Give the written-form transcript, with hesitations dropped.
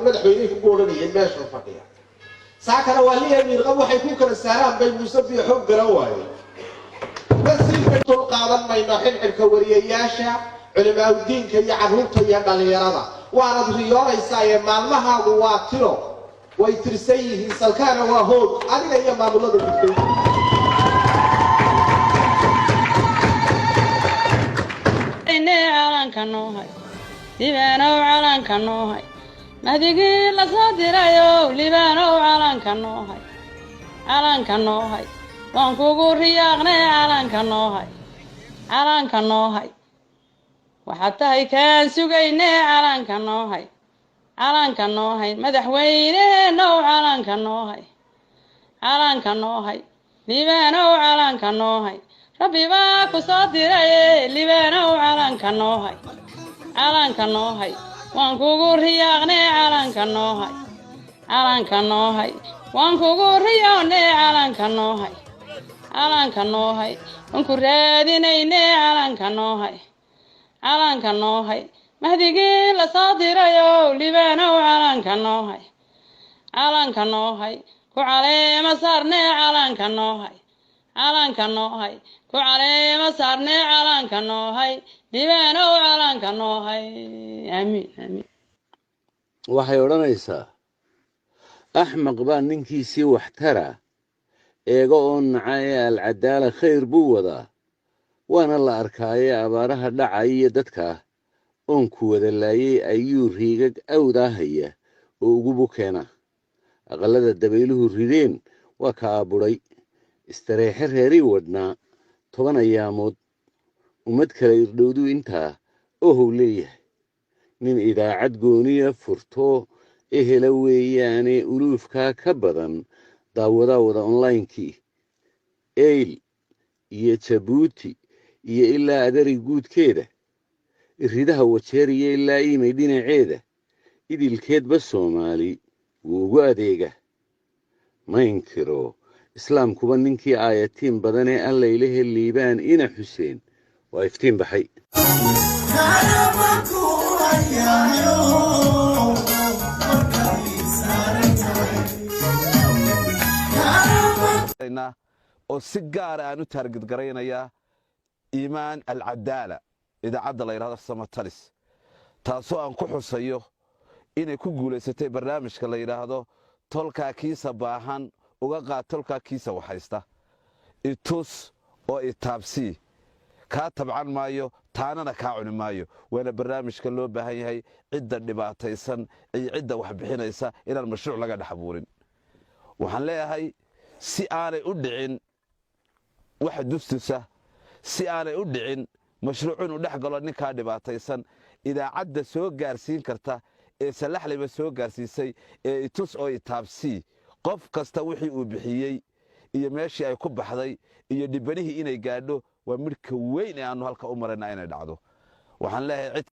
madaxweynaha ku gooranaayeen meesha fadhiya saakana waa leeyahay qab waxay ku kala saaraan bay musabiix xog garan waayay bas intuu qaadan mayno xilxilka wariyayaasha culimaa diinka iyo carruurta iyo dhalinyarada waana riyoonaysaa ee maalmahaagu waa tiro way tirsan yihiin salkaana waa hoog adiga iyo maamulada gudbay libaanow calanka noohay mahdigii la soo dirayow libaanow calanka noohay waan kugu riyaaqnay calanka noohay waxaad tahay kaan sugaynay calanka noohay madaxweyneenow calanka noohay libaanow calanka noohay rabbi baa ku soo diraye libaanow calanka noohay waan kugu riyaaqnay calanka noohay waan kugu riyoonay calanka noohay waan ku raadinaynay calanka noohay mahdigii la soo dirayow libaanow calanka noohay ku caleema saarnay calanka noohay ku caleema saarnay calanka noohay libaanow calanka noohay amiin waxay odhanaysaa axmaq baa ninkiisii waxtara eega oo naca ee alcadaala khayr buu wadaa waana la arkaaye abaaraha dhacay iyo dadka oonku wada laayay ayuu riigag awdaa haya oo ugu bukeena aqallada dabayluhu rideen waa ka aabuday istareexe reerii wadhnaa 10 ayaamood ummad kale irdhowdu intaa ohow leeyahay nin idaacad gooniya furto ehela weeyaane uluufkaa ka badan daawadaa wada onlinekii eyl iyo jabuuti iyo ilaa adari guudkeeda iridaha wajeeriya ilaa iimay dhinaceeda idilkeedba soomaali wuu ugu adeega ma inkiro islaamkuba ninkii aayatiin badanee allaylehe liibaan ina xuseen waa iftiin baxay oo si gaar aan u taargid garaynayaa iimaan alcadaala idaacadda la yidhahdo samatalis taasoo aan ku xusayo inay ku guulaysatay barnaamijka la yidhaahdo tolkaa kiisa baahan uga qaad tolkaa kiisa waxaysta itus oo itaabsii kaa tabcan maayo taanana kaa cuni maayo waana barnaamijka loo baahan yahay cidda dhibaataysan iyo cidda wax bixinaysa inaan mashruuc laga dhex abuurin waxaan leeyahay si aanay u dhicin waxa dustusa si aanay u dhicin mashruuc inuu dhex galo ninkaa dhibaataysan idaacadda soo gaarsiin karta ee salaxlayba soo gaarsiisay ee itus oo itaabsii qof kasta wixii uu bixiyey iyo meeshii ay ku baxday iyo dhibanihii inay gaadho waa midhka weyn ee aanu halka u marayna inay dhacdo waxaan leeyahay